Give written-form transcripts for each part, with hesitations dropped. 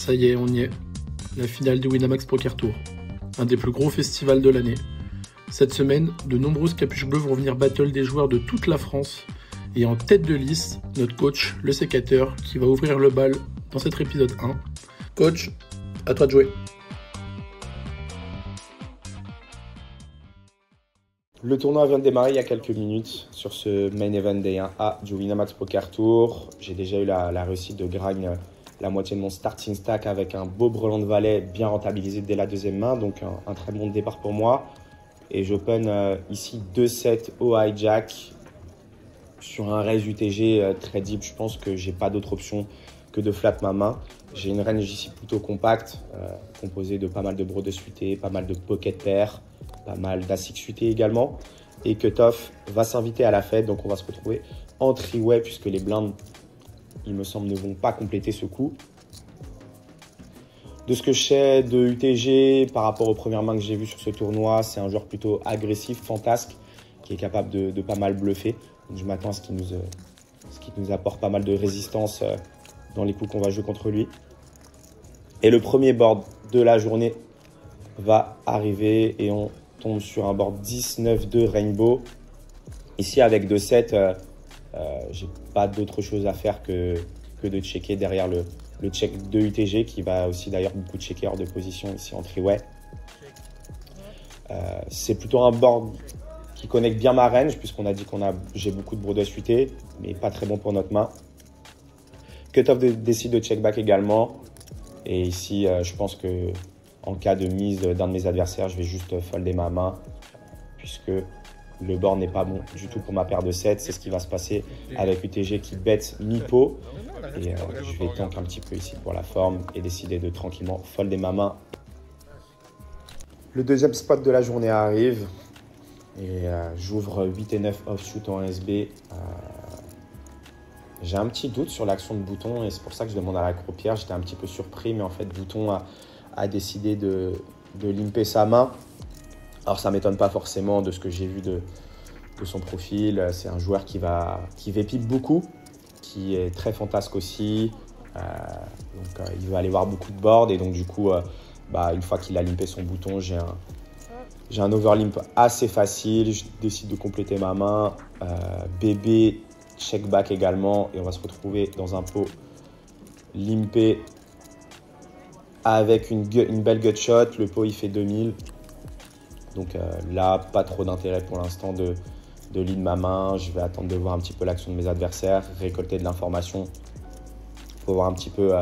Ça y est, on y est. La finale du Winamax Poker Tour. Un des plus gros festivals de l'année. Cette semaine, de nombreuses capuches bleues vont venir battle des joueurs de toute la France. Et en tête de liste, notre coach, le sécateur, qui va ouvrir le bal dans cet épisode 1. Coach, à toi de jouer. Le tournoi vient de démarrer il y a quelques minutes sur ce Main Event Day 1A du Winamax Poker Tour. J'ai déjà eu la réussite de gragne la moitié de mon starting stack avec un beau brelan de valet bien rentabilisé dès la deuxième main. Donc un très bon départ pour moi. Et j'open ici 2-7 au hijack sur un raise UTG très deep. Je pense que j'ai pas d'autre option que de flat ma main. J'ai une range ici plutôt compacte, composée de pas mal de brodes suités, pas mal de pocket pairs, pas mal d'as suités également. Et cutoff va s'inviter à la fête, donc on va se retrouver en three-way puisque les blindes, il me semble, ne vont pas compléter ce coup. De ce que je sais de UTG par rapport aux premières mains que j'ai vues sur ce tournoi, c'est un joueur plutôt agressif, fantasque, qui est capable de pas mal bluffer. Donc je m'attends à ce qu'il nous apporte pas mal de résistance dans les coups qu'on va jouer contre lui. Et le premier board de la journée va arriver et on tombe sur un board 10-9-2 Rainbow. Ici avec 2-7, j'ai pas d'autre chose à faire que de checker derrière le check de UTG qui va aussi d'ailleurs beaucoup checker hors de position ici en three-way. C'est plutôt un board qui connecte bien ma range puisqu'on a dit j'ai beaucoup de brodes suités mais pas très bon pour notre main. Cutoff décide de check back également et ici je pense que en cas de mise d'un de mes adversaires je vais juste folder ma main puisque le board n'est pas bon du tout pour ma paire de 7. C'est ce qui va se passer avec UTG qui bet mi-pot. Et je vais tank un petit peu ici pour la forme et décider de tranquillement folder ma main. Le deuxième spot de la journée arrive. Et j'ouvre 8 et 9 offshoot en SB. J'ai un petit doute sur l'action de Bouton et c'est pour ça que je demande à la croupière. J'étais un petit peu surpris, mais en fait Bouton a décidé de limper sa main. Alors ça ne m'étonne pas forcément de ce que j'ai vu de son profil. C'est un joueur qui vépip beaucoup, qui est très fantasque aussi. Il va aller voir beaucoup de boards et donc du coup, une fois qu'il a limpé son bouton, j'ai un overlimp assez facile. Je décide de compléter ma main. Bébé, check back également et on va se retrouver dans un pot limpé avec une belle gut shot. Le pot il fait 2000. Donc là, pas trop d'intérêt pour l'instant de lead ma main. Je vais attendre de voir un petit peu l'action de mes adversaires, récolter de l'information pour voir un petit peu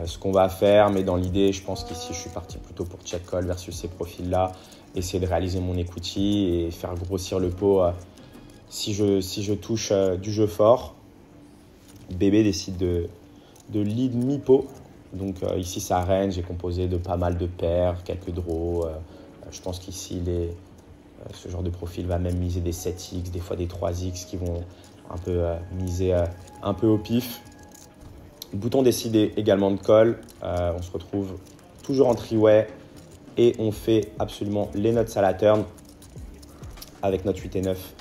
ce qu'on va faire. Mais dans l'idée, je pense qu'ici, je suis parti plutôt pour check call versus ces profils-là. Essayer de réaliser mon equity et faire grossir le pot si je touche du jeu fort. Bébé décide de lead mi-pot. Donc ici, sa range est composée de pas mal de paires, quelques draws. Je pense qu'ici, ce genre de profil va même miser des 7x, des fois des 3x qui vont un peu miser un peu au pif. Bouton décide également de call. On se retrouve toujours en three-way et on fait absolument les nuts à la turn avec notre 8 et 9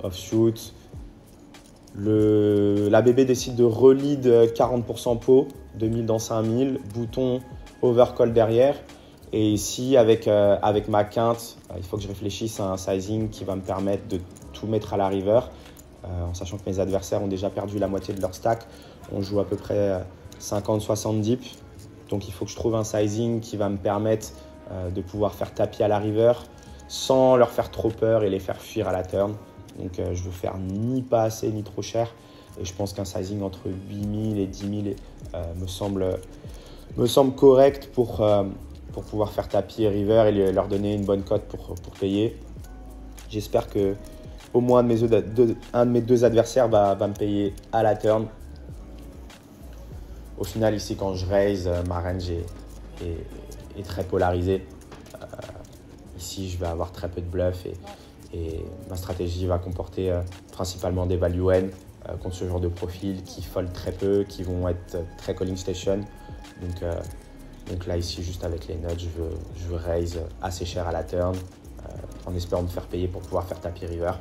offshoot. La bébé décide de re-lead 40% pot, 2000 dans 5000. Bouton overcall derrière. Et ici, avec ma quinte, il faut que je réfléchisse à un sizing qui va me permettre de tout mettre à la river, en sachant que mes adversaires ont déjà perdu la moitié de leur stack. On joue à peu près 50-60 dips. Donc il faut que je trouve un sizing qui va me permettre de pouvoir faire tapis à la river sans leur faire trop peur et les faire fuir à la turn. Donc je veux faire ni pas assez ni trop cher. Et je pense qu'un sizing entre 8000 et 10 000 me semble correct pour pouvoir faire tapis et river et leur donner une bonne cote pour payer. J'espère que au moins un de mes deux adversaires va me payer à la turn. Au final, ici, quand je raise, ma range est très polarisée. Ici, je vais avoir très peu de bluff et ma stratégie va comporter principalement des value N contre ce genre de profil qui fold très peu, qui vont être très calling station. Donc là, ici, juste avec les nuts, je veux raise assez cher à la turn en espérant me faire payer pour pouvoir faire tapis river.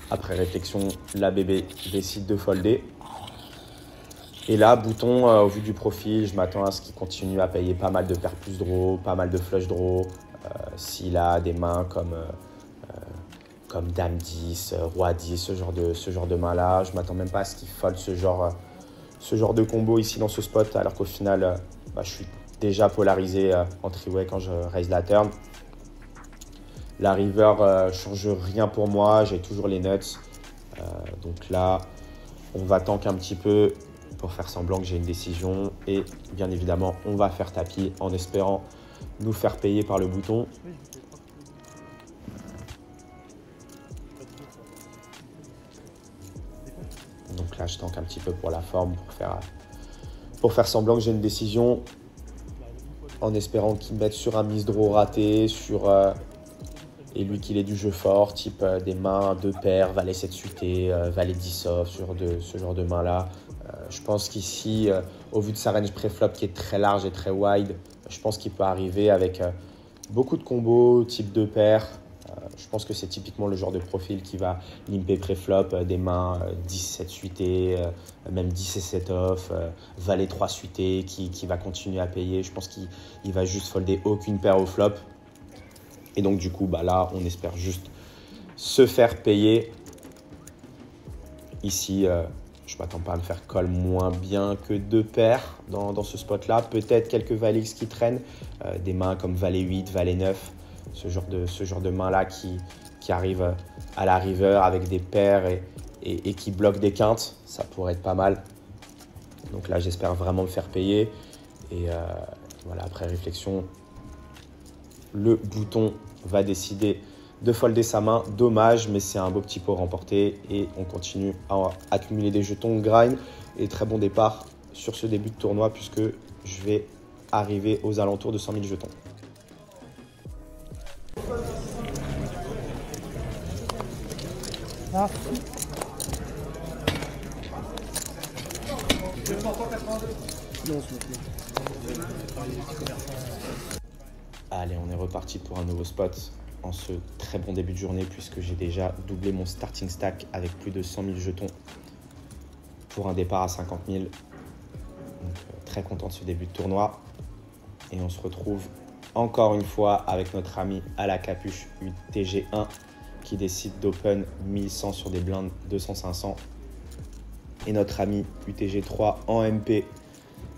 Après réflexion, la bébé décide de folder. Et là, bouton, au vu du profil, je m'attends à ce qu'il continue à payer pas mal de paires plus draw, pas mal de flush draw. S'il a des mains comme Dame 10, Roi 10, ce genre de main-là, je m'attends même pas à ce qu'il fold ce genre de combo ici dans ce spot, alors qu'au final, je suis déjà polarisé en three-way quand je raise la turn. La river change rien pour moi, j'ai toujours les nuts. Donc là, on va tank un petit peu pour faire semblant que j'ai une décision. Et bien évidemment, on va faire tapis en espérant nous faire payer par le bouton. Donc là, je tank un petit peu pour la forme, pour faire semblant que j'ai une décision. En espérant qu'il me mette sur un miss draw raté, et lui qu'il ait du jeu fort, type des mains, 2 paires, valet 7 suité, valet 10 off, ce genre de main-là. Je pense qu'ici, au vu de sa range pré-flop qui est très large et très wide, je pense qu'il peut arriver avec beaucoup de combos, type 2 paires. Je pense que c'est typiquement le genre de profil qui va limper pré-flop, des mains 10-7 suité, même 10 et 7 off, valet 3 suité qui va continuer à payer. Je pense qu'il va juste folder aucune paire au flop. Et donc du coup, là, on espère juste se faire payer. Ici, je ne m'attends pas à me faire call moins bien que 2 paires dans ce spot-là. Peut-être quelques valets X qui traînent, des mains comme valet 8, valet 9, ce genre de mains-là qui arrivent à la river avec des paires et qui bloquent des quintes. Ça pourrait être pas mal. Donc là, j'espère vraiment me faire payer. Et voilà, après réflexion, le bouton va décider de folder sa main. Dommage, mais c'est un beau petit pot remporté et on continue à accumuler des jetons grind. Et très bon départ sur ce début de tournoi puisque je vais arriver aux alentours de 100 000 jetons. Ah. Allez, on est reparti pour un nouveau spot en ce très bon début de journée puisque j'ai déjà doublé mon starting stack avec plus de 100 000 jetons pour un départ à 50 000. Donc, très content de ce début de tournoi. Et on se retrouve encore une fois avec notre ami à la capuche UTG1 qui décide d'open 1100 sur des blindes 200-500. Et notre ami UTG3 en MP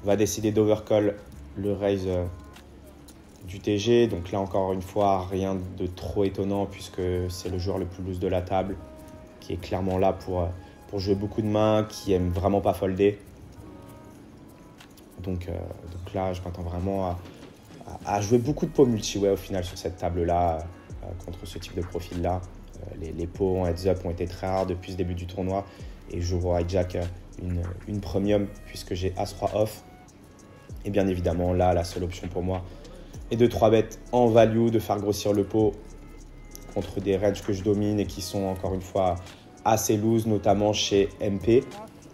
va décider d'overcall le raise du TG. Donc là, encore une fois, rien de trop étonnant puisque c'est le joueur le plus loose de la table qui est clairement là pour jouer beaucoup de mains, qui aime vraiment pas folder. Donc là, je m'attends vraiment à jouer beaucoup de pots multi-way au final sur cette table-là contre ce type de profil-là. Les pots en heads-up ont été très rares depuis ce début du tournoi et je joue hijack une premium puisque j'ai As-3 off. Et bien évidemment, là, la seule option pour moi est de 3-bet en value, de faire grossir le pot contre des ranges que je domine et qui sont encore une fois assez loose, notamment chez MP.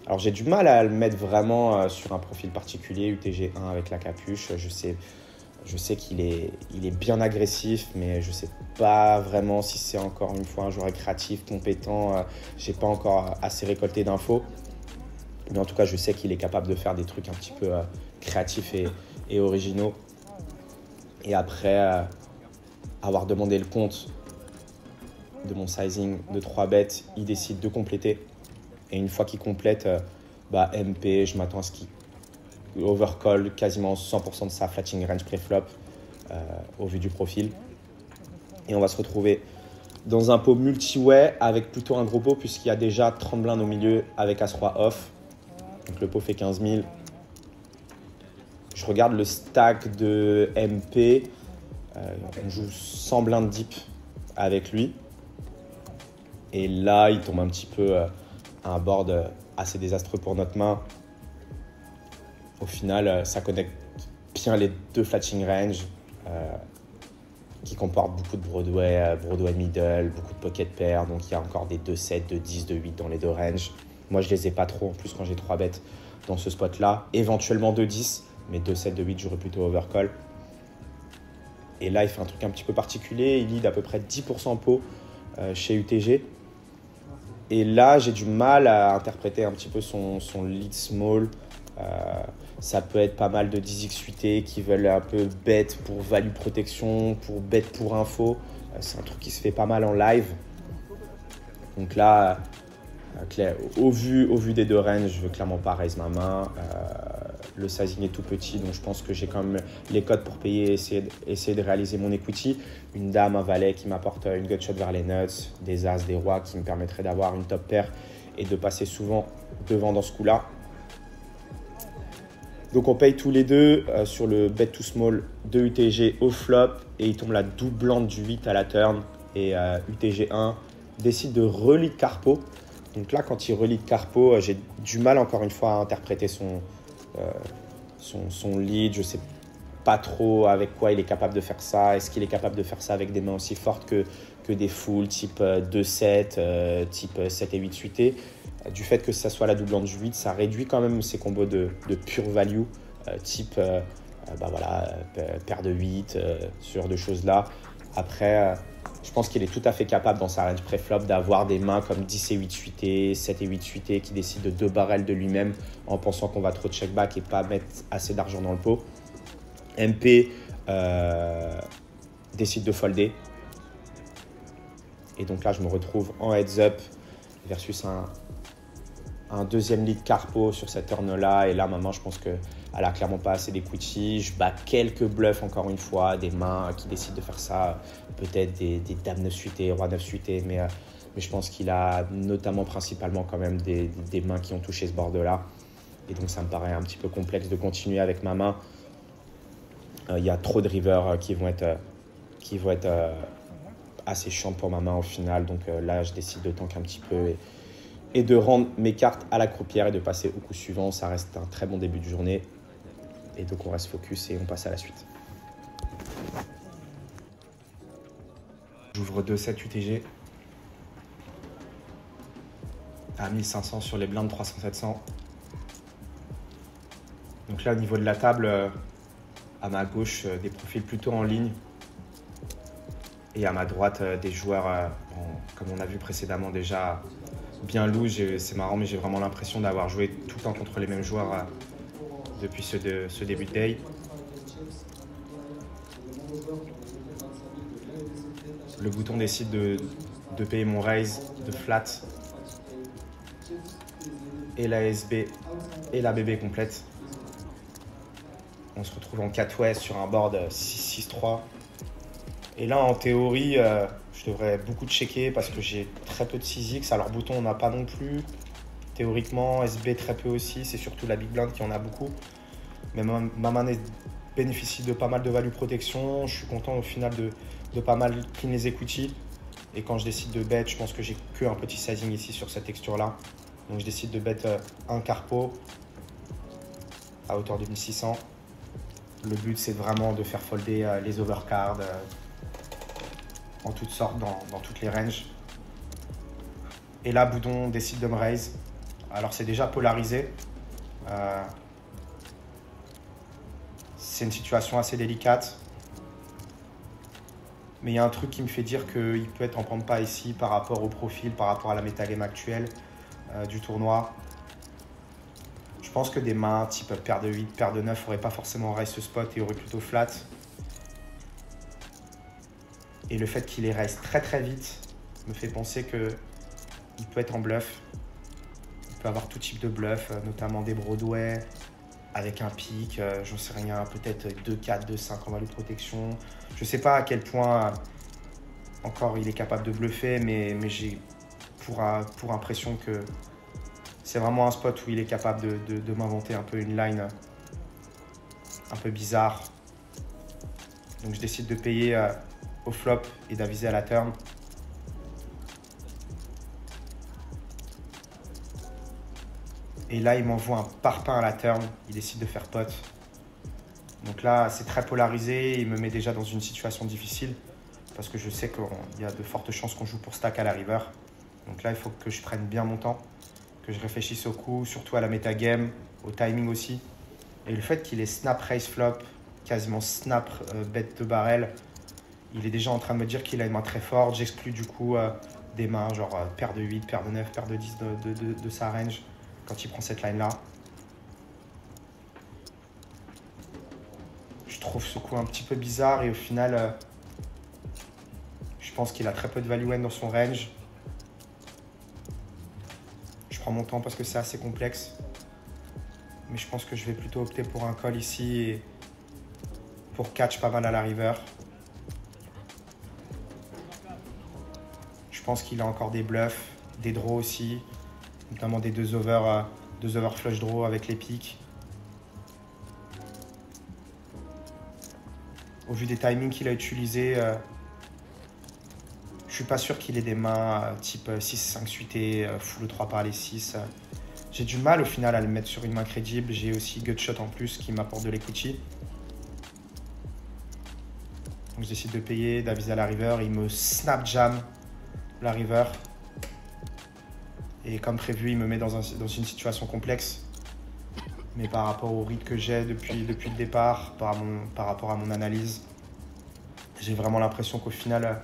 Alors j'ai du mal à le mettre vraiment sur un profil particulier, UTG1 avec la capuche. Je sais qu'il est bien agressif, mais je ne sais pas vraiment si c'est encore une fois un joueur créatif, compétent. Je n'ai pas encore assez récolté d'infos. Mais en tout cas, je sais qu'il est capable de faire des trucs un petit peu créatifs et originaux. Et après avoir demandé le compte de mon sizing de 3 bêtes, il décide de compléter. Et une fois qu'il complète, MP, je m'attends à ce qu'il overcall quasiment 100% de sa flatting range pré-flop au vu du profil. Et on va se retrouver dans un pot multi-way avec plutôt un gros pot puisqu'il y a déjà 30 blindes au milieu avec As-3 off. Donc le pot fait 15 000. Je regarde le stack de MP. On joue 100 blindes deep avec lui. Et là, il tombe un petit peu à un board assez désastreux pour notre main. Au final, ça connecte bien les deux flatching range qui comportent beaucoup de Broadway, Broadway middle, beaucoup de pocket pair. Donc, il y a encore des 2-7, 2-10, 2-8 dans les deux ranges. Moi, je les ai pas trop en plus quand j'ai 3 bêtes dans ce spot-là. Éventuellement 2-10, mais 2-7, 2-8, j'aurais plutôt overcall. Et là, il fait un truc un petit peu particulier. Il lead à peu près 10% pot chez UTG. Et là, j'ai du mal à interpréter un petit peu son lead small. Ça peut être pas mal de 10x8 qui veulent un peu bet pour value protection, pour bet pour info. C'est un truc qui se fait pas mal en live. Donc là, au vu des deux ranges, je veux clairement pas raise ma main. Le sizing est tout petit, donc je pense que j'ai quand même les codes pour payer et essayer de réaliser mon equity. Une dame, un valet qui m'apporte une gutshot vers les nuts, des as, des rois qui me permettraient d'avoir une top pair et de passer souvent devant dans ce coup-là. Donc on paye tous les deux sur le bet to small de UTG au flop et il tombe la doublante du 8 à la turn et UTG 1 décide de relead carpo. Donc là, quand il relead carpo, j'ai du mal encore une fois à interpréter son lead. Je ne sais pas trop avec quoi il est capable de faire ça. Est-ce qu'il est capable de faire ça avec des mains aussi fortes que des fulls type 2-7, type 7 et 8 suités. Du fait que ça soit la doublante du 8, ça réduit quand même ses combos de pure value, type paire de 8, ce genre de choses-là. Après, je pense qu'il est tout à fait capable dans sa range pré-flop d'avoir des mains comme 10 et 8 suités, 7 et 8 suités qui décident de 2 barrels de lui-même en pensant qu'on va trop check back et pas mettre assez d'argent dans le pot. MP décide de folder. Et donc là, je me retrouve en heads up versus un deuxième lead carpo sur cette turn-là. Et là, maintenant, je pense qu'elle n'a clairement pas assez d'equity. Je bats quelques bluffs, encore une fois, des mains qui décident de faire ça. Peut-être des dames 9 suitées, rois 9 suitées. Mais je pense qu'il a notamment, principalement, quand même des mains qui ont touché ce board-là. Et donc, ça me paraît un petit peu complexe de continuer avec ma main. Il y a trop de rivers qui vont être assez chiantes pour ma main au final. Donc là, je décide de tank un petit peu et de rendre mes cartes à la croupière et de passer au coup suivant. Ça reste un très bon début de journée. Et donc, on reste focus et on passe à la suite. J'ouvre 2-7 UTG à 1500 sur les blindes 300-700. Donc là, au niveau de la table, à ma gauche, des profils plutôt en ligne. Et à ma droite, des joueurs, comme on a vu précédemment déjà, bien loose. C'est marrant, mais j'ai vraiment l'impression d'avoir joué tout le temps contre les mêmes joueurs depuis ce début de day. Le bouton décide de payer mon raise de flat et la SB et la BB complète. On se retrouve en 4-way sur un board 6-6-3. Et là, en théorie, je devrais beaucoup checker parce que j'ai très peu de 6x. Alors, bouton, on n'a pas non plus. Théoriquement, SB très peu aussi. C'est surtout la big blind qui en a beaucoup. Mais ma main bénéficie de pas mal de value protection. Je suis content au final de pas mal clean les equity. Et quand je décide de bet, je pense que j'ai que un petit sizing ici sur cette texture-là. Donc, je décide de bet un carpo à hauteur de 1600. Le but, c'est vraiment de faire folder les overcards en toutes sortes, dans toutes les ranges. Et là, Boudon décide de me raise. Alors, c'est déjà polarisé. C'est une situation assez délicate. Mais il y a un truc qui me fait dire qu'il peut être en prendre pas ici par rapport au profil, par rapport à la métagame actuelle du tournoi. Je pense que des mains type paire de 8, paire de 9 n'auraient pas forcément raise ce spot et auraient plutôt flat. Et le fait qu'il les raise très très vite me fait penser qu'il peut être en bluff. Il peut avoir tout type de bluff, notamment des Broadway avec un pic, j'en sais rien, peut-être 2-4, 2-5 en value de protection. Je ne sais pas à quel point encore il est capable de bluffer, mais j'ai pour impression que c'est vraiment un spot où il est capable de m'inventer un peu une line un peu bizarre. Donc je décide de payer au flop et d'aviser à la turn. Et là, il m'envoie un parpaing à la turn. Il décide de faire pot. Donc là, c'est très polarisé. Il me met déjà dans une situation difficile parce que je sais qu'il y a de fortes chances qu'on joue pour stack à la river. Donc là, il faut que je prenne bien mon temps, que je réfléchisse au coup, surtout à la metagame, au timing aussi. Et le fait qu'il ait snap raise flop, quasiment snap bet de barrel, il est déjà en train de me dire qu'il a une main très forte. J'exclus du coup des mains genre paire de 8, paire de 9, paire de 10 de sa range quand il prend cette line là. trouve ce coup un petit peu bizarre et au final, je pense qu'il a très peu de value end dans son range. Je prends mon temps parce que c'est assez complexe. Mais je pense que je vais plutôt opter pour un call ici et pour catch pas mal à la river. Je pense qu'il a encore des bluffs, des draws aussi, notamment des deux over flush draw avec les piques. Au vu des timings qu'il a utilisés, je suis pas sûr qu'il ait des mains type 6-5 suité, full 3 par les 6. J'ai du mal au final à le mettre sur une main crédible. J'ai aussi gutshot en plus qui m'apporte de l'equity. Donc je décide de payer, d'aviser à la river. Il me snap jam la river. Et comme prévu, il me met dans une situation complexe. Mais par rapport au read que j'ai depuis le départ, par rapport à mon analyse, j'ai vraiment l'impression qu'au final,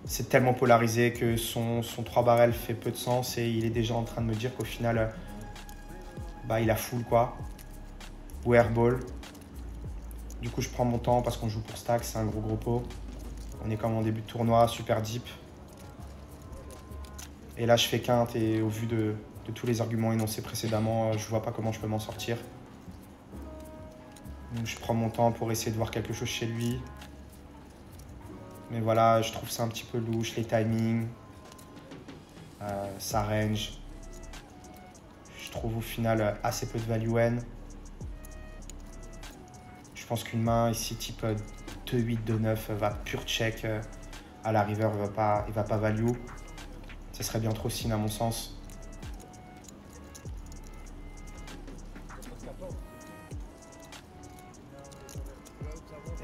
c'est tellement polarisé que son 3 barrels fait peu de sens et il est déjà en train de me dire qu'au final, il a full quoi. Ou airball. Du coup, je prends mon temps parce qu'on joue pour stack, c'est un gros pot. On est comme en début de tournoi, super deep. Et là, je fais quinte et au vu de tous les arguments énoncés précédemment, je vois pas comment je peux m'en sortir. Donc, je prends mon temps pour essayer de voir quelque chose chez lui. Mais voilà, je trouve ça un petit peu louche, les timings, sa range. Je trouve au final assez peu de value N. Je pense qu'une main ici type 2-8, 2-9 va pure check à la river, il va pas value. Ce serait bien trop sin à mon sens.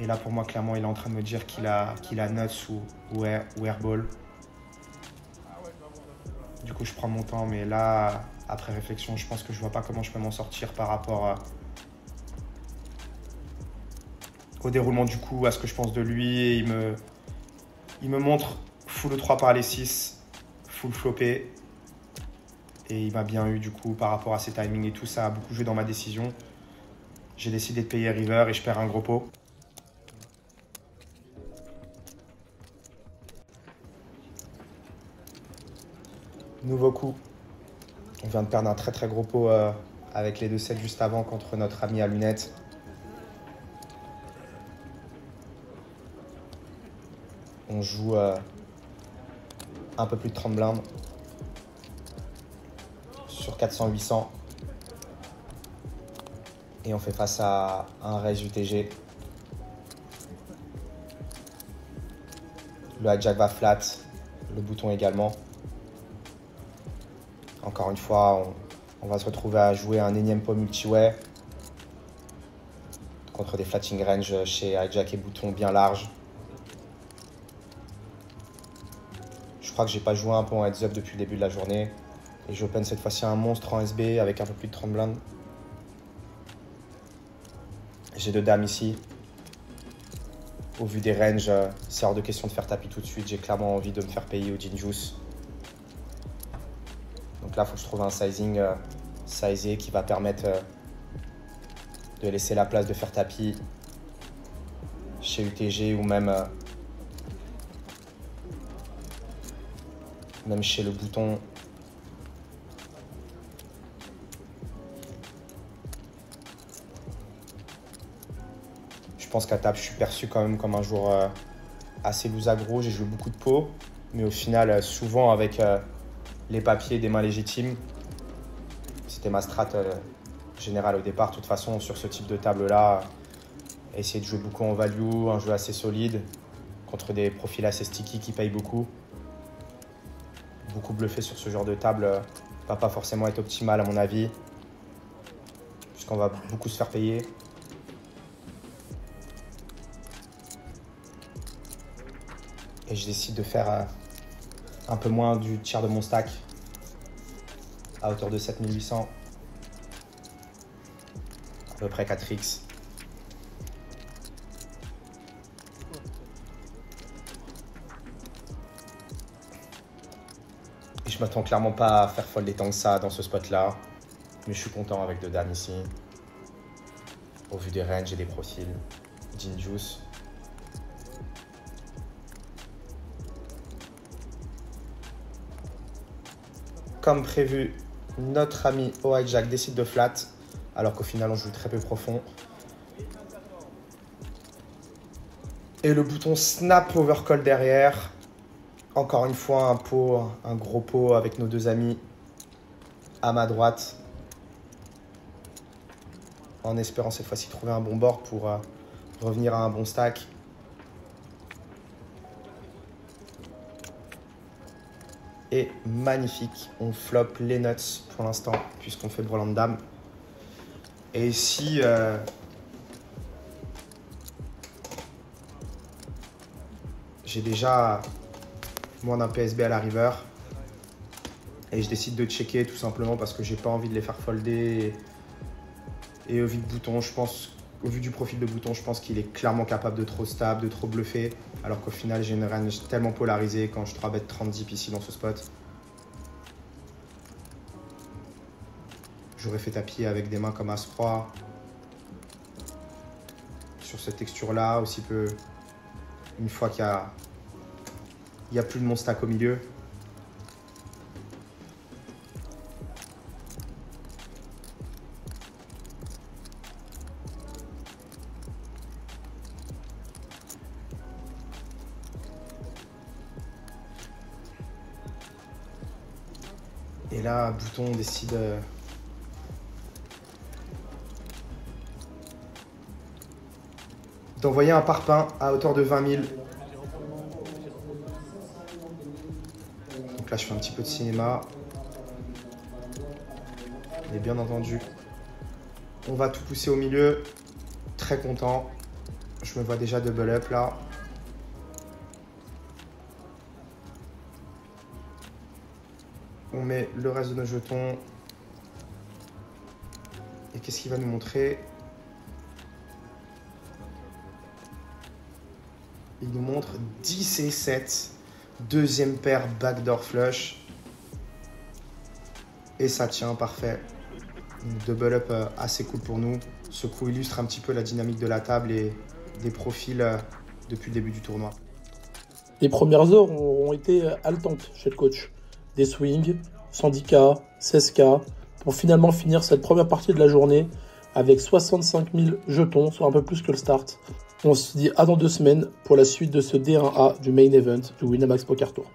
Et là pour moi clairement il est en train de me dire qu'il a nuts ou airball. Du coup je prends mon temps mais là après réflexion je pense que je vois pas comment je peux m'en sortir par rapport au déroulement du coup, à ce que je pense de lui. Et il me montre full 3 par les 6, full floppé. Et il m'a bien eu du coup par rapport à ses timings et tout, ça a beaucoup joué dans ma décision. J'ai décidé de payer river et je perds un gros pot. Nouveau coup. On vient de perdre un très gros pot avec les 2-7 juste avant contre notre ami à lunettes. On joue un peu plus de 30 blindes sur 400-800. Et on fait face à un raise UTG. Le hijack va flat, le bouton également. Encore une fois, on va se retrouver à jouer un énième pot multi-way contre des flatting range chez hijack et bouton bien large. Je crois que j'ai pas joué un pot en heads up depuis le début de la journée. Et j'open cette fois-ci un monstre en SB avec un peu plus de 30 blindes. J'ai 2 dames ici. Au vu des ranges, c'est hors de question de faire tapis tout de suite. J'ai clairement envie de me faire payer au gin juice. Donc là, il faut que je trouve un sizing sizé qui va permettre de laisser la place de faire tapis chez UTG ou même chez le bouton. Je pense qu'à table, je suis perçu quand même comme un joueur assez loose aggro. J'ai joué beaucoup de pots, mais au final, souvent avec les papiers des mains légitimes. C'était ma strat générale au départ. De toute façon, sur ce type de table-là, essayer de jouer beaucoup en value, un jeu assez solide, contre des profils assez sticky qui payent beaucoup. Beaucoup bluffé sur ce genre de table va pas forcément être optimal à mon avis, puisqu'on va beaucoup se faire payer. Et je décide de faire un peu moins du tiers de mon stack à hauteur de 7800, à peu près 4x. Et je m'attends clairement pas à faire folder tant que ça dans ce spot là, mais je suis content avec 2 dames ici. au vu des ranges et des profils. Gin Juice. Comme prévu, notre ami au hijack décide de flat, alors qu'au final on joue très peu profond. Et le bouton snap overcall derrière. Encore une fois, un gros pot avec nos deux amis à ma droite. En espérant cette fois-ci trouver un bon board pour revenir à un bon stack. Et magnifique, on flop les nuts pour l'instant, puisqu'on fait brelan de dame. Et ici, j'ai déjà moins d'un PSB à la river. Et je décide de checker tout simplement parce que j'ai pas envie de les faire folder. Et au vu de bouton, je pense, au vu du profil de bouton, je pense qu'il est clairement capable de trop stab, de trop bluffer. Alors qu'au final, j'ai une range tellement polarisée quand je 3-bet 30 deep ici dans ce spot. J'aurais fait tapis avec des mains comme As-3. Sur cette texture-là, aussi peu. Une fois qu'il y a plus de mon stack au milieu. Et là, bouton décide d'envoyer un parpaing à hauteur de 20 000. Donc là, je fais un petit peu de cinéma. Et bien entendu, on va tout pousser au milieu. Très content. Je me vois déjà double up là. On met le reste de nos jetons. Et qu'est-ce qu'il va nous montrer? Il nous montre 10 et 7. Deuxième paire backdoor flush. Et ça tient, parfait. Une double up assez cool pour nous. Ce coup illustre un petit peu la dynamique de la table et des profils depuis le début du tournoi. Les premières heures ont été haletantes chez le coach. Des swings, 110K, 16K, pour finalement finir cette première partie de la journée avec 65 000 jetons, soit un peu plus que le start. On se dit à dans 2 semaines pour la suite de ce D1A du main event du Winamax Poker Tour.